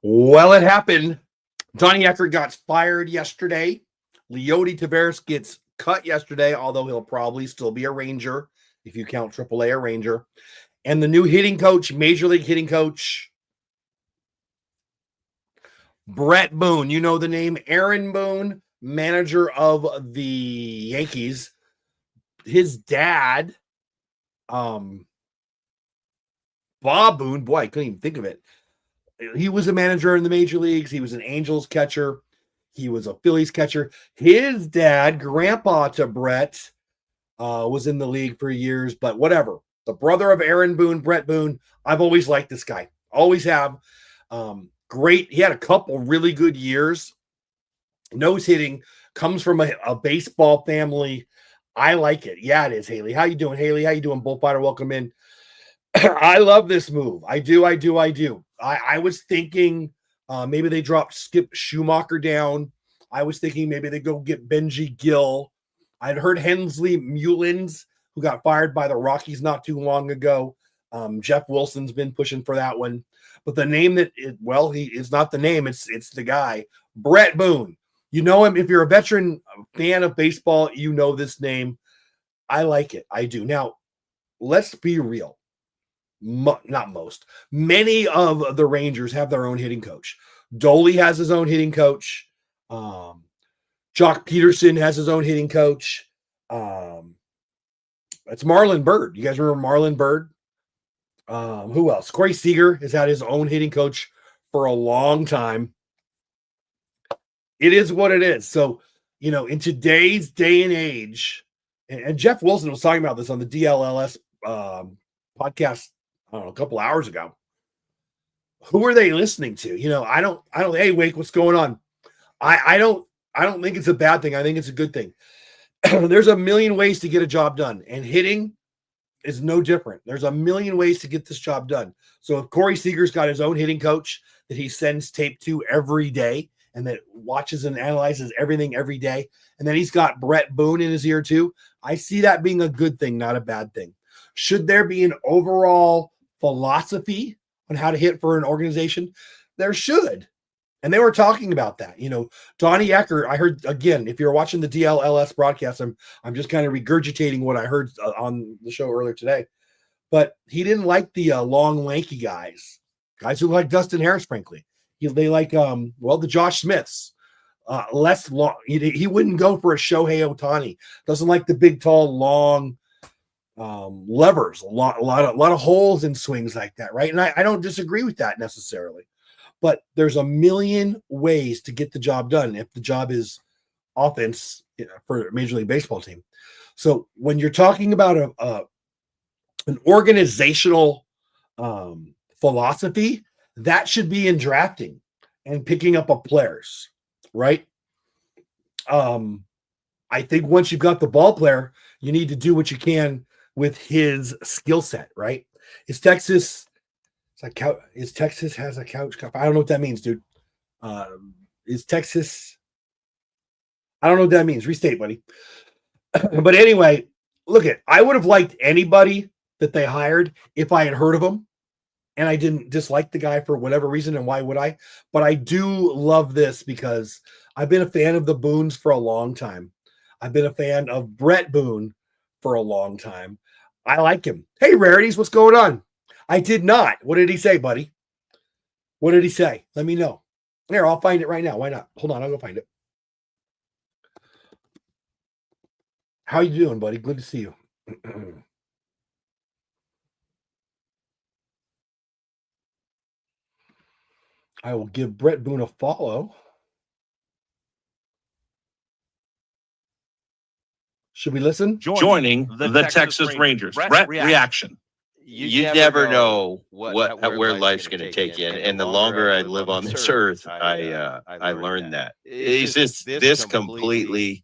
Well, it happened. Donnie Eckert got fired yesterday. Leody Tavares gets cut yesterday, although he'll probably still be a Ranger if you count AAA a Ranger. And the new hitting coach, Major League hitting coach, Bret Boone. You know the name, Aaron Boone, manager of the Yankees. His dad, Bob Boone, boy, I couldn't even think of it. He was a manager in the major leagues. He was an Angels catcher. He was a Phillies catcher. His dad, grandpa to Bret, was in the league for years, but whatever. The brother of Aaron Boone, Bret Boone. I've always liked this guy. Always have. Great. He had a couple really good years. Nose hitting, comes from a baseball family. I like it. Yeah, it is, Haley. How you doing, Haley? How you doing, Bullfighter? Welcome in. I love this move. I do. I was thinking maybe they drop Skip Schumacher down. I was thinking maybe they go get Benji Gill. I'd heard Hensley Mullins, who got fired by the Rockies not too long ago. Jeff Wilson's been pushing for that one. But the name he is not the name. It's the guy, Bret Boone. You know him. If you're a veteran fan of baseball, you know this name. I like it. I do. Now, let's be real. Not most. Many of the Rangers have their own hitting coach. Doley has his own hitting coach. Jock Peterson has his own hitting coach. That's Marlon Byrd. You guys remember Marlon Byrd? Who else? Corey Seager has had his own hitting coach for a long time. It is what it is. So, in today's day and age, and Jeff Wilson was talking about this on the DLLS podcast, I don't know, a couple hours ago. Who are they listening to? I don't, hey, Wake, what's going on? I don't think it's a bad thing. I think it's a good thing. There's a million ways to get a job done, and hitting is no different. There's a million ways to get this job done. So if Corey Seager's got his own hitting coach that he sends tape to every day and that watches and analyzes everything every day, and then he's got Bret Boone in his ear too, I see that being a good thing, not a bad thing. Should there be an overall philosophy on how to hit for an organization? There should. And they were talking about that. Donnie Eckert, I heard, again, if you're watching the DLLS broadcast, I'm just kind of regurgitating what I heard on the show earlier today. But he didn't like the long, lanky guys who like Dustin Harris, frankly. They like, the Josh Smiths. Less long. He wouldn't go for a Shohei Ohtani. Doesn't like the big, tall, long levers, a lot of holes in swings like that, right? And I don't disagree with that necessarily, but there's a million ways to get the job done if the job is offense for a Major League Baseball team. So when you're talking about an organizational philosophy, that should be in drafting and picking up players, right? I think once you've got the ball player, you need to do what you can with his skill set, right? Is Texas has a couch cup? I don't know what that means, dude. Is Texas? I don't know what that means. Restate, buddy. But anyway, I would have liked anybody that they hired if I had heard of them and I didn't dislike the guy for whatever reason. And why would I? But I do love this because I've been a fan of the Boones for a long time. I've been a fan of Bret Boone for a long time. I like him. Hey, Rarities, what's going on? I did not. What did he say, buddy? What did he say? Let me know. Here, I'll find it right now. Why not? Hold on, I'll go find it. How you doing, buddy? Good to see you. I will give Bret Boone a follow. Should we listen? Joining the Texas Rangers. Bret, reaction. You never know where life's going to take you. And the longer I live on this earth, I learned that. It's just this completely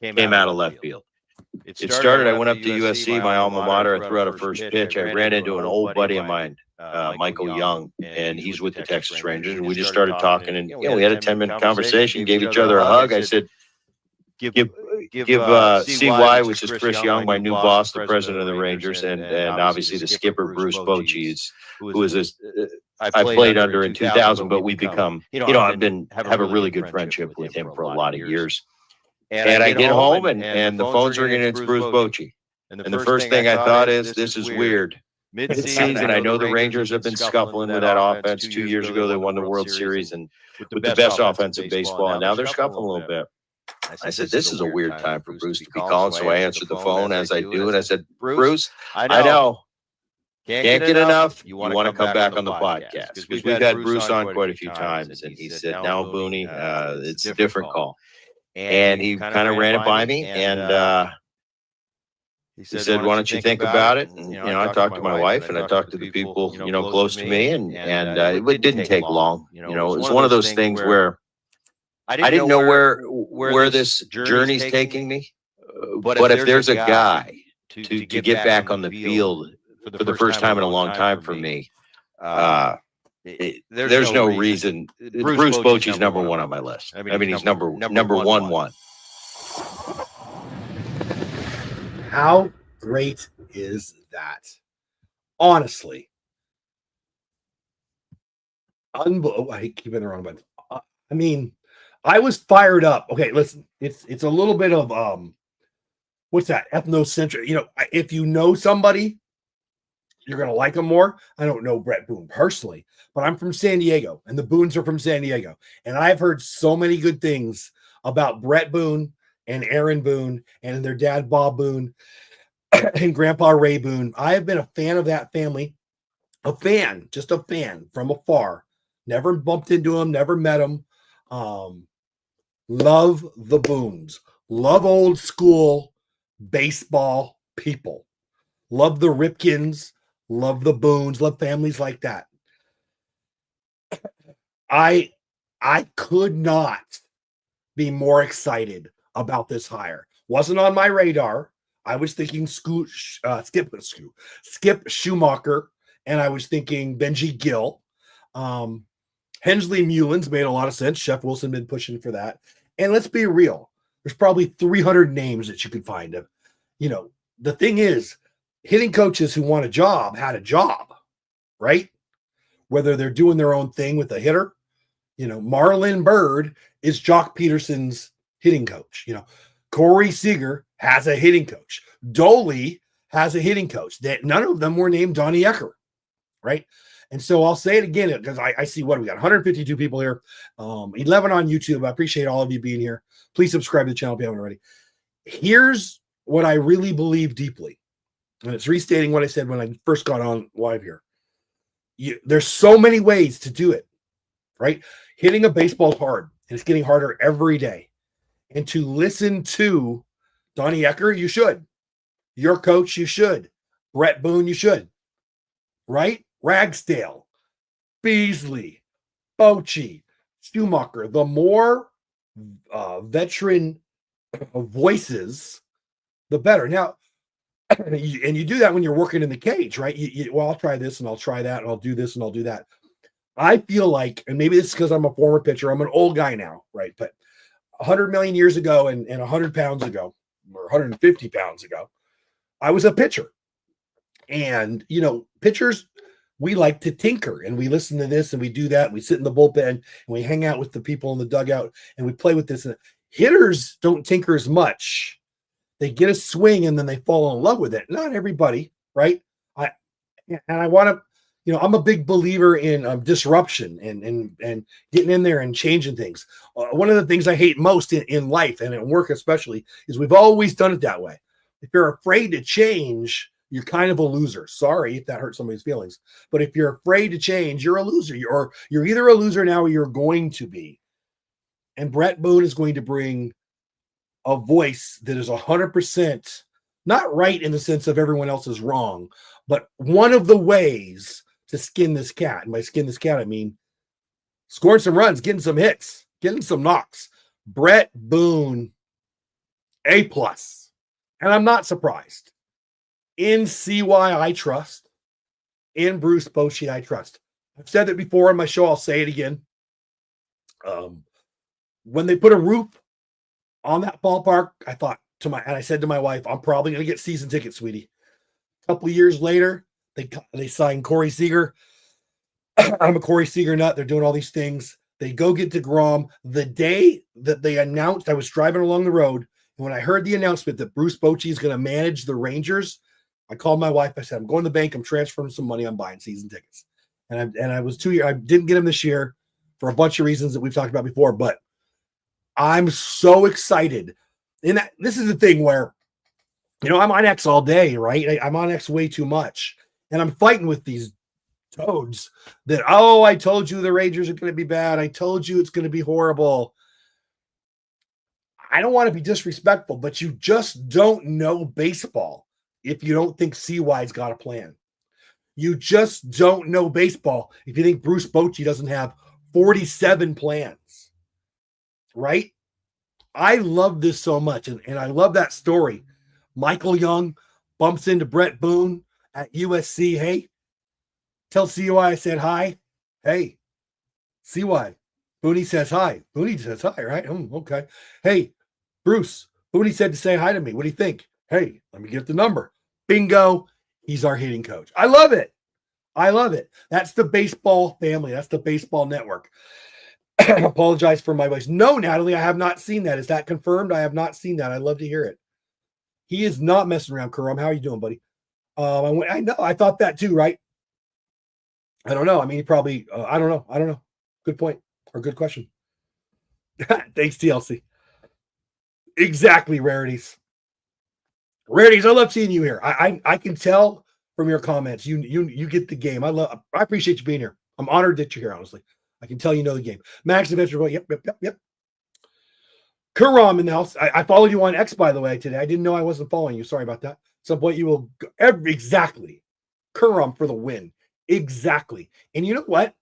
came out of left field. It started, I went up to USC, my alma mater. I threw out a first pitch. I ran into an old buddy of mine, Michael Young, and he's with the Texas Rangers. And we just started talking, and we had a 10-minute conversation, gave each other a hug. I said, give CY, which is Chris Young, my new boss, the president of the Rangers, and obviously the skipper, Bruce Bochy, who is I played under in 2000, but we become, have a really good friendship with him for a lot of years. And I get home and the phone's ringing, and it's Bruce Bochy. And the first thing I thought is, this is weird. Mid-season, I know the Rangers have been scuffling with that offense. 2 years ago, they won the World Series and with the best offense in baseball, and now they're scuffling a little bit. I said, this is a weird time for Bruce to be calling, so I answered the phone as I do, and I said, Bruce, I know. Can't get enough. You want to come back on the podcast, because we've had Bruce on quite a few times, and he said, "No, Booney, it's a different call." And he kind of ran it by me, and he said, "Why don't you think about it?" And I talked to my wife, and I talked to the people close to me, and it didn't take long. It was one of those things where I didn't know where this journey's taking me, but if there's a guy to get back on the field for the first time in a long time for me, there's no reason. Bruce Bochy's number one on my list. I mean, he's number one. How great is that? Honestly. I keep it wrong, but I mean, I was fired up. Okay, listen, it's a little bit of what's that? Ethnocentric. If you know somebody, you're going to like them more. I don't know Bret Boone personally, but I'm from San Diego, and the Boones are from San Diego. And I've heard so many good things about Bret Boone and Aaron Boone and their dad, Bob Boone, and Grandpa Ray Boone. I have been a fan of that family, just a fan from afar. Never bumped into them, never met them. Love the Boones. Love old school baseball people. Love the Ripkins. Love the Boones, love families like that. I could not be more excited about this hire. Wasn't on my radar. I was thinking Skip Schumacher, and I was thinking Benji Gill. Hensley Mullins made a lot of sense. Chef Wilson been pushing for that. And let's be real. There's probably 300 names that you could find of. The thing is, hitting coaches who want a job had a job, right? Whether they're doing their own thing with a hitter. Marlon Byrd is Jock Peterson's hitting coach. Corey Seager has a hitting coach. Doley has a hitting coach. None of them were named Donnie Ecker, right? And so I'll say it again, because I see we got 152 people here, 11 on YouTube. I appreciate all of you being here. Please subscribe to the channel if you haven't already. Here's what I really believe deeply. And it's restating what I said when I first got on live here. There's so many ways to do it, right? Hitting a baseball is hard, and it's getting harder every day. And to listen to Donnie Ecker, you should. Your coach, you should. Bret Boone, you should. Right? Ragsdale, Beasley, Bochy, Schumacher. The more veteran voices, the better. Now, and you do that when you're working in the cage, right? I'll try this and I'll try that and I'll do this and I'll do that. I feel like, and maybe this is because I'm a former pitcher, I'm an old guy now, right? But 100 million years ago and 100 pounds ago, or 150 pounds ago, I was a pitcher. And, pitchers, we like to tinker, and we listen to this and we do that. And we sit in the bullpen and we hang out with the people in the dugout and we play with this. Hitters don't tinker as much. They get a swing and then they fall in love with it. Not everybody, right? I want to, I'm a big believer in disruption and getting in there and changing things. One of the things I hate most in life and in work especially is we've always done it that way. If you're afraid to change, you're kind of a loser. Sorry if that hurts somebody's feelings, but if you're afraid to change, you're a loser. You're either a loser now or you're going to be. And Bret Boone is going to bring a voice that is 100% not right in the sense of everyone else is wrong, but one of the ways to skin this cat. And by skin this cat, I mean scoring some runs, getting some hits, getting some knocks. Bret Boone, A+. And I'm not surprised. In CY, I trust. In Bruce Bochy, I trust. I've said it before on my show. I'll say it again. When they put a roof on that ballpark, I said to my wife, I'm probably going to get season tickets, sweetie. A couple of years later, they signed Corey Seager. I'm a Corey Seager nut. They're doing all these things. They go get DeGrom. The day that they announced, I was driving along the road, and when I heard the announcement that Bruce Bochy is going to manage the Rangers, I called my wife. I said, I'm going to the bank. I'm transferring some money. I'm buying season tickets. And I was 2 years. I didn't get him this year for a bunch of reasons that we've talked about before, but I'm so excited. And this is the thing where, I'm on X all day, right? I'm on X way too much. And I'm fighting with these toads that, I told you the Rangers are going to be bad. I told you it's going to be horrible. I don't want to be disrespectful, but you just don't know baseball if you don't think CY's got a plan. You just don't know baseball if you think Bruce Bochy doesn't have 47 plans, right? I love this so much, and I love that story. Michael Young bumps into Bret Boone at USC. Hey, tell CY I said hi. Hey, CY. Booney says hi. Booney says hi, right? Okay. Hey, Bruce. Booney said to say hi to me. What do you think? Hey, let me get the number. Bingo. He's our hitting coach. I love it. I love it. That's the baseball family. That's the baseball network. I apologize for my voice. No, Natalie, I have not seen that. Is that confirmed? I have not seen that. I'd love to hear it. He is not messing around, Karam. How are you doing, buddy? I know. I thought that too, right? I don't know. I mean, he probably, I don't know. Good point or good question. Thanks, TLC. Exactly, Rarities. Rarities, I love seeing you here. I can tell from your comments. You get the game. I appreciate you being here. I'm honored that you're here, honestly. I can tell you know the game. Max Adventure, yep. Karam in the house. I followed you on X, by the way, today. I didn't know I wasn't following you. Sorry about that. At some point you will exactly. Karam for the win. Exactly. And you know what?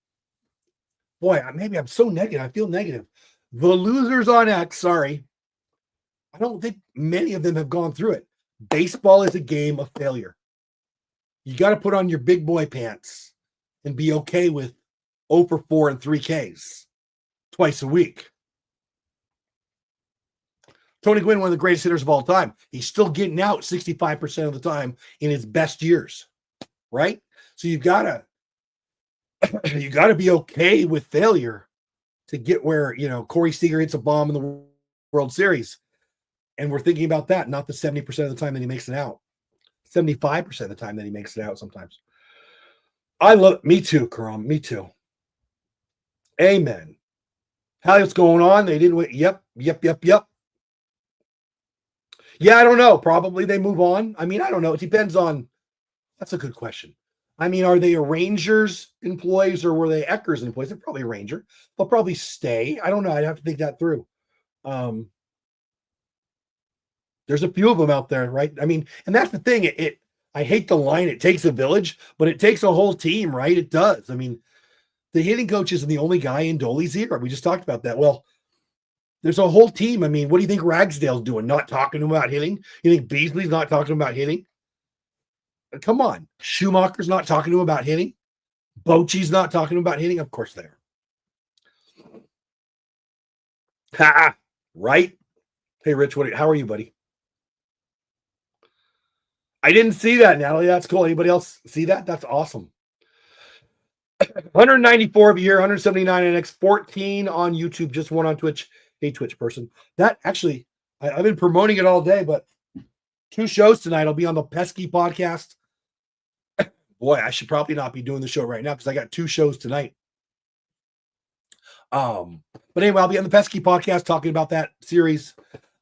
Boy, maybe I'm so negative. I feel negative. The losers on X, sorry. I don't think many of them have gone through it. Baseball is a game of failure. You got to put on your big boy pants and be okay with 0 for 4 and 3 Ks twice a week. Tony Gwynn, one of the greatest hitters of all time. He's still getting out 65% of the time in his best years, right? So you gotta be okay with failure to get where, Corey Seager hits a bomb in the World Series. And we're thinking about that, not the 70% of the time that he makes it out. 75% of the time that he makes it out sometimes. I love it. Me too, Karam. Me too. Amen. How what's going on? They didn't wait. Yep. Yeah, I don't know. Probably they move on. I mean, I don't know. It depends on. That's a good question. I mean, are they a Rangers employees or were they Eckers employees? They're probably a Ranger. They'll probably stay. I don't know. I'd have to think that through. There's a few of them out there, right? I mean, and that's the thing. I hate the line. It takes a village, but it takes a whole team, right? It does. I mean, the hitting coach isn't the only guy in Dolly's ear. We just talked about that. Well, there's a whole team. I mean, what do you think Ragsdale's doing? Not talking to him about hitting? You think Beasley's not talking to him about hitting? Come on. Schumacher's not talking to him about hitting? Bochy's not talking to him about hitting? Of course they are. Ha! Right? Hey, Rich, how are you, buddy? I didn't see that, Natalie. That's cool. Anybody else see that? That's awesome. 194 of a year, 179 on X, 14 on YouTube, just one on Twitch. Hey, Twitch person. That actually, I've been promoting it all day, but 2 shows tonight. I'll be on the Pesky podcast. Boy, I should probably not be doing the show right now because I got 2 shows tonight. But anyway, I'll be on the Pesky podcast talking about that series.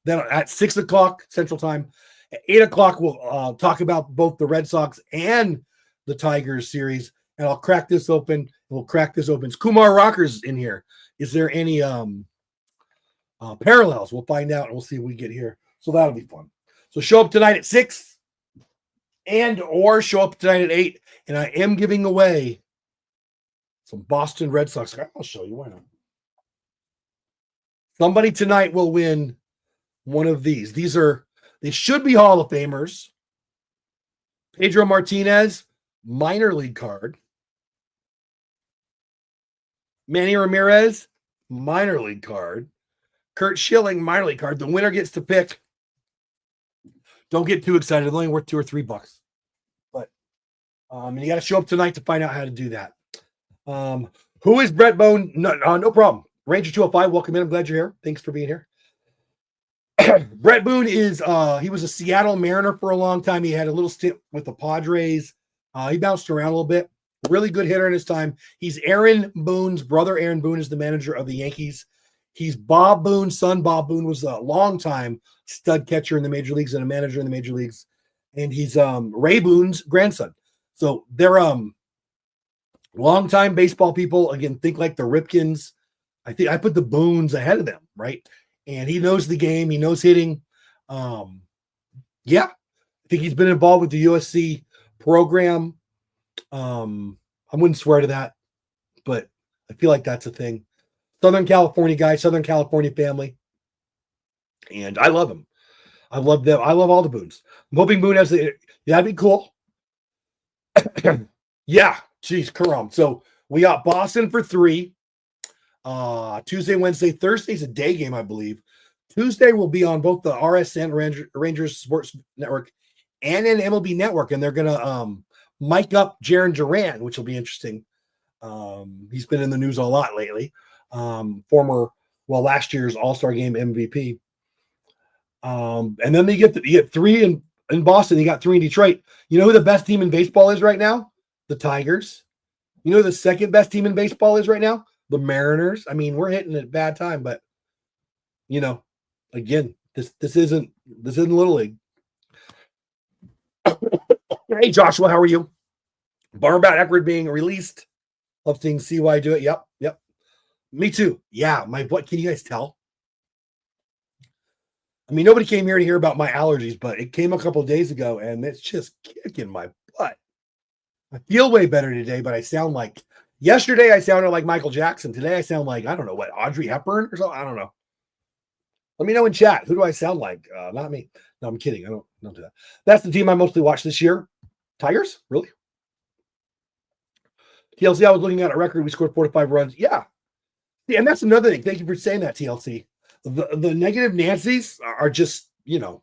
Then at 6 o'clock Central Time, at 8 o'clock, we'll talk about both the Red Sox and the Tigers series. And I'll crack this open. We'll crack this open. Is Kumar Rockers in here? Is there any parallels? We'll find out and we'll see if we get here. So that'll be fun. So show up tonight at 6 or show up tonight at 8. And I am giving away some Boston Red Sox. I'll show you. Why not? Somebody tonight will win one of these. They should be Hall of Famers. Pedro Martinez, minor league card. Manny Ramirez, minor league card. Kurt Schilling, minor league card. The winner gets to pick. Don't get too excited. It's only worth $2 or $3. But and you got to show up tonight to find out how to do that. Who is Bret Boone? No problem. Ranger 205, welcome in. I'm glad you're here. Thanks for being here. Bret Boone is he was a Seattle Mariner for a long time. He had a little stint with the Padres. He bounced around a little bit. Really good hitter in his time. He's Aaron Boone's brother. Aaron Boone is the manager of the Yankees. He's Bob Boone's son. Bob Boone was a long-time stud catcher in the major leagues and a manager in the major leagues. And he's Ray Boone's grandson. So they're long-time baseball people. Again, think like the Ripkins. I think I put the Boones ahead of them, right? And he knows the game. He knows hitting. Yeah, I think he's been involved with the USC program. I wouldn't swear to that, but I feel like that's a thing. Southern California guy, Southern California family. And I love him. I love them. I love all the Boones. I'm hoping Boone has the, that'd be cool. Yeah, geez, Karam. So we got Boston for 3. Tuesday, Wednesday, Thursday's a day game, I believe. Tuesday will be on both the RSN Rangers Sports Network and an MLB Network, and they're gonna mic up Jarren Duran, which will be interesting. He's been in the news a lot lately. Last year's All-Star Game MVP. And then you get 3 in Boston. You got 3 in Detroit. You know who the best team in baseball is right now? The Tigers. You know who the second best team in baseball is right now? The Mariners. I mean, we're hitting at a bad time, but again, this isn't Little League. Hey, Joshua, how are you? Barnbat Eckerd being released. Love seeing CY do it. Yep. Me too. Yeah, what can you guys tell? I mean, nobody came here to hear about my allergies, but it came a couple of days ago, and it's just kicking my butt. I feel way better today, but I sound like yesterday I sounded like Michael Jackson. Today I sound like, I don't know what, Audrey Hepburn or something. I don't know. Let me know in chat. Who do I sound like? Not me. No, I'm kidding. I don't do that. That's the team I mostly watched this year. Tigers? Really? TLC, I was looking at a record. We scored 4 to 5 runs. Yeah. And that's another thing. Thank you for saying that, TLC. The negative Nancy's are just, I don't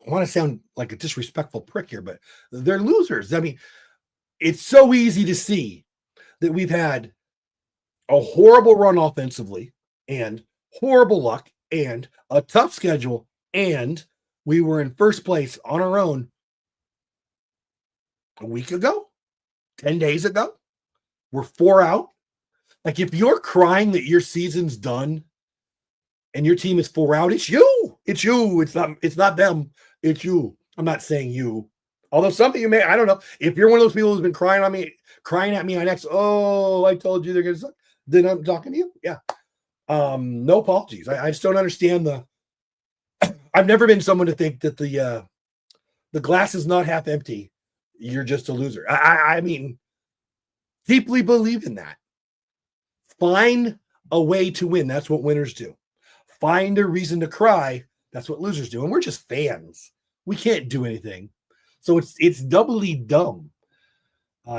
want to sound like a disrespectful prick here, but they're losers. I mean, it's so easy to see that we've had a horrible run offensively and horrible luck and a tough schedule, and we were in first place on our own a week ago, 10 days ago. We're 4 out. Like, if you're crying that your season's done and your team is 4 out, it's you. It's you. It's not them. It's you. I'm not saying you. Although something you may, I don't know. If you're one of those people who's been crying at me on X, I told you they're going to suck, then I'm talking to you. Yeah. No apologies. I just don't understand I've never been someone to think that the glass is not half empty. You're just a loser. I mean, deeply believe in that. Find a way to win. That's what winners do. Find a reason to cry. That's what losers do. And we're just fans. We can't do anything. So it's doubly dumb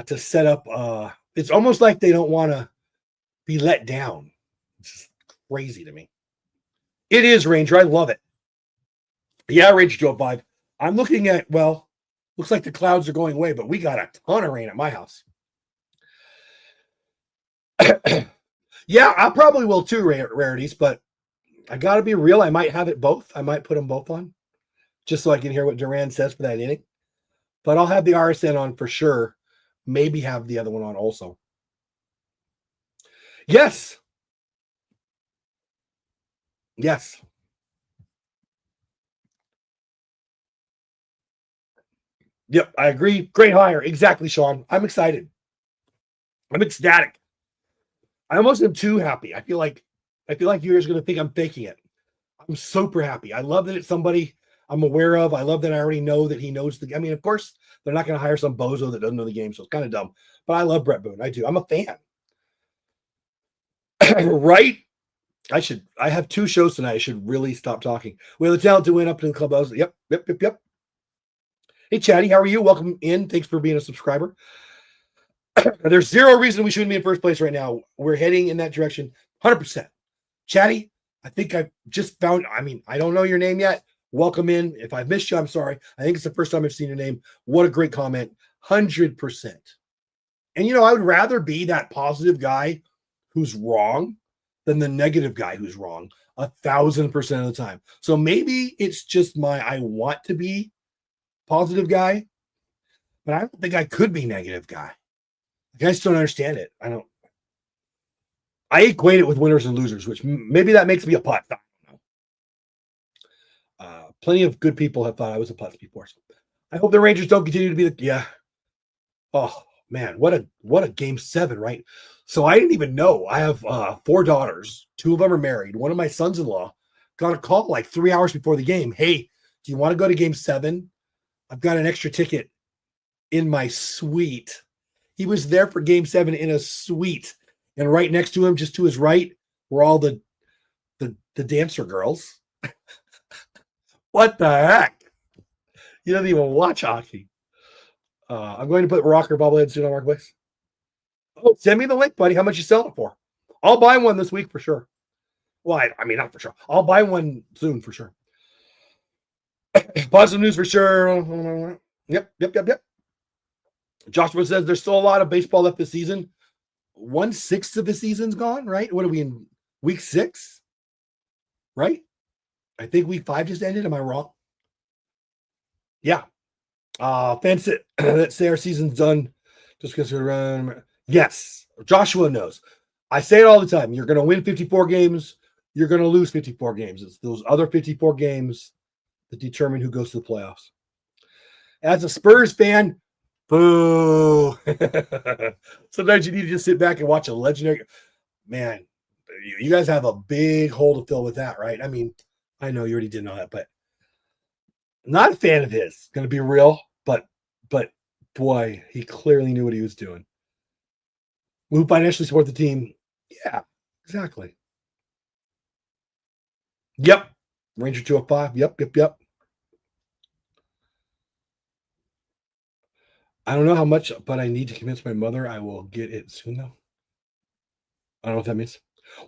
to set up. It's almost like they don't want to be let down. It's just crazy to me. It is, Ranger. I love it. Yeah, Ranger 205. I'm looking at, looks like the clouds are going away, but we got a ton of rain at my house. Yeah, I probably will too, Rarities, but I got to be real. I might have it both. I might put them both on just so I can hear what Duran says for that inning. But I'll have the RSN on for sure. Maybe have the other one on also. Yes. Yes. Yep, I agree. Great hire. Exactly, Sean. I'm excited. I'm ecstatic. I almost am too happy. I feel like you guys are going to think I'm faking it. I'm super happy. I love that it's somebody I'm aware of. I love that I already know that he knows I mean, of course, they're not going to hire some bozo that doesn't know the game, so it's kind of dumb. But I love Bret Boone. I do. I'm a fan. Right? I have 2 shows tonight. I should really stop talking. We have the talent to win up in the clubhouse. Yep. Hey, Chatty, how are you? Welcome in. Thanks for being a subscriber. There's 0 reason we shouldn't be in first place right now. We're heading in that direction 100%. Chatty, I think I just found, I don't know your name yet. Welcome in. If I've missed you, I'm sorry. I think it's the first time I've seen your name. What a great comment. 100%. And, I would rather be that positive guy who's wrong than the negative guy who's wrong 1,000% of the time. So maybe it's just I want to be positive guy, but I don't think I could be negative guy. I just don't understand it. I equate it with winners and losers, which maybe that makes me a putt. I don't know. Plenty of good people have thought I was a putt before. So I hope the Rangers don't continue to be Oh man, what a game 7, right? So I didn't even know. I have 4 daughters. 2 of them are married. One of my sons-in-law got a call like 3 hours before the game. Hey, do you want to go to game 7? I've got an extra ticket in my suite. He was there for game 7 in a suite. And right next to him, just to his right, were all the dancer girls. What the heck? He doesn't even watch hockey. I'm going to put rocker bobblehead soon on Marketplace. Oh, send me the link, buddy. How much you selling it for? I'll buy one this week for sure. Well, I mean, not for sure. I'll buy one soon for sure. Positive news for sure. Yep. Joshua says there's still a lot of baseball left this season. 1/6 of the season's gone, right? What are we in week 6? Right? I think week 5 just ended. Am I wrong? Yeah. Fans that say our season's done just because we're run. Yes. Joshua knows. I say it all the time. You're going to win 54 games. You're going to lose 54 games. It's those other 54 games that determine who goes to the playoffs. As a Spurs fan, boo. Sometimes you need to just sit back and watch a legendary. Man, you guys have a big hole to fill with that, right? I mean, I know you already did know that, but not a fan of his. Going to be real, but boy, he clearly knew what he was doing. Will financially support the team? Yeah, exactly. Yep. Ranger 205. Yep. I don't know how much, but I need to convince my mother I will get it soon, though. I don't know what that means.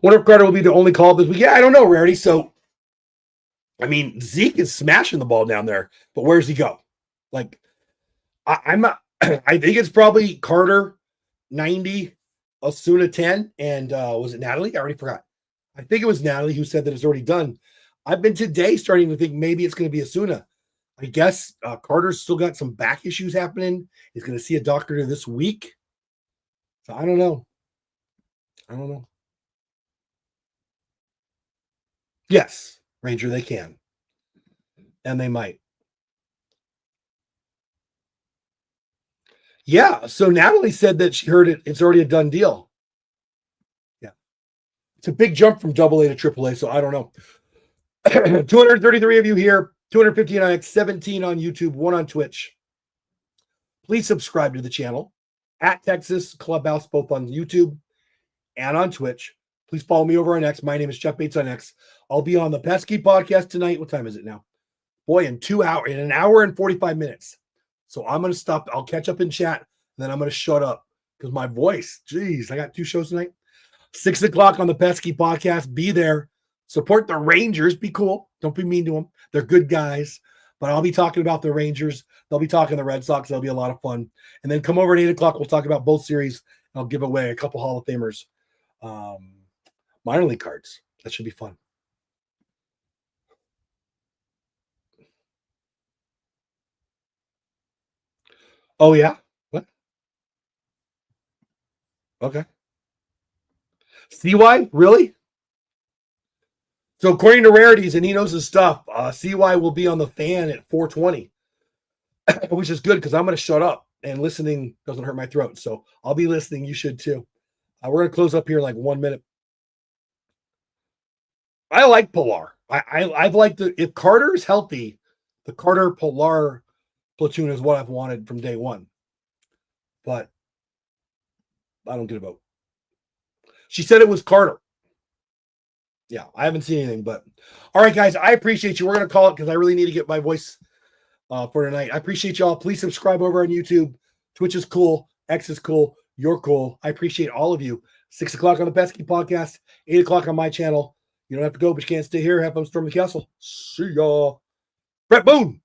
Wonder if Carter will be the only call this week. Yeah, I don't know, Rarity. So, I mean, Zeke is smashing the ball down there, but where does he go? Like, I think it's probably Carter 90, Osuna 10, and was it Natalie? I already forgot. I think it was Natalie who said that it's already done. I've been today starting to think maybe it's going to be Osuna. I guess Carter's still got some back issues happening. He's going to see a doctor this week. So I don't know. Yes, Ranger, they can. And they might. Yeah, so Natalie said that she heard it's already a done deal. Yeah. It's a big jump from AA to AAA, so I don't know. 233 of you here, 250 on X, 17 on YouTube, 1 on Twitch. Please subscribe to the channel at Texas Clubhouse, both on YouTube and on Twitch. Please follow me over on X. My name is Jeff Bates on X. I'll be on the Pesky podcast tonight. What time is it now? Boy, in an hour and 45 minutes. So I'm going to stop. I'll catch up in chat, and then I'm going to shut up because my voice, geez, I got 2 shows tonight. 6 o'clock on the Pesky podcast. Be there. Support the Rangers. Be cool. Don't be mean to them. They're good guys. But I'll be talking about the Rangers. They'll be talking the Red Sox. That'll be a lot of fun. And then come over at 8 o'clock. We'll talk about both series. I'll give away a couple Hall of Famers minor league cards. That should be fun. Oh, yeah? What? Okay. CY? Really? So according to Rarities, and he knows his stuff, CY will be on the fan at 4:20, which is good because I'm going to shut up, and listening doesn't hurt my throat. So I'll be listening. You should too. We're going to close up here in like 1 minute. I like Pilar. I've liked if Carter is healthy, the Carter Pilar platoon is what I've wanted from day one. But I don't get a vote. She said it was Carter. Yeah, I haven't seen anything, but all right, guys, I appreciate you. We're going to call it because I really need to get my voice for tonight. I appreciate y'all. Please subscribe over on YouTube. Twitch is cool. X is cool. You're cool. I appreciate all of you. 6 o'clock on the Pesky podcast, 8 o'clock on my channel. You don't have to go, but you can't stay here. Have fun storm the castle. See y'all. Bret Boone.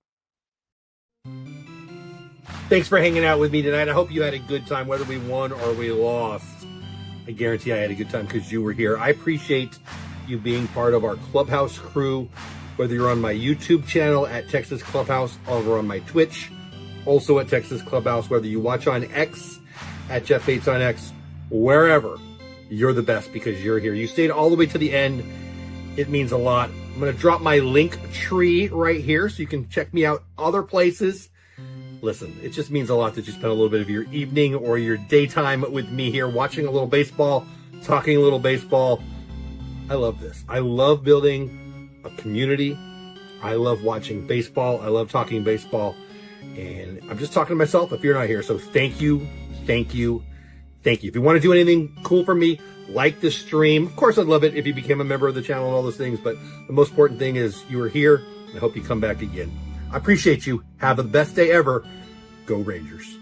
Thanks for hanging out with me tonight. I hope you had a good time, whether we won or we lost. I guarantee I had a good time because you were here. I appreciate you being part of our Clubhouse crew, whether you're on my YouTube channel at Texas Clubhouse or over on my Twitch, also at Texas Clubhouse, whether you watch on X at Jeff Bates on X, wherever. You're the best because you're here. You stayed all the way to the end. It means a lot. I'm going to drop my link tree right here so you can check me out other places. Listen, it just means a lot that you spend a little bit of your evening or your daytime with me here, watching a little baseball, talking a little baseball. I love this. I love building a community. I love watching baseball. I love talking baseball. And I'm just talking to myself if you're not here. So thank you, thank you, thank you. If you want to do anything cool for me, like the stream. Of course, I'd love it if you became a member of the channel and all those things. But the most important thing is you are here. I hope you come back again. I appreciate you. Have the best day ever. Go Rangers.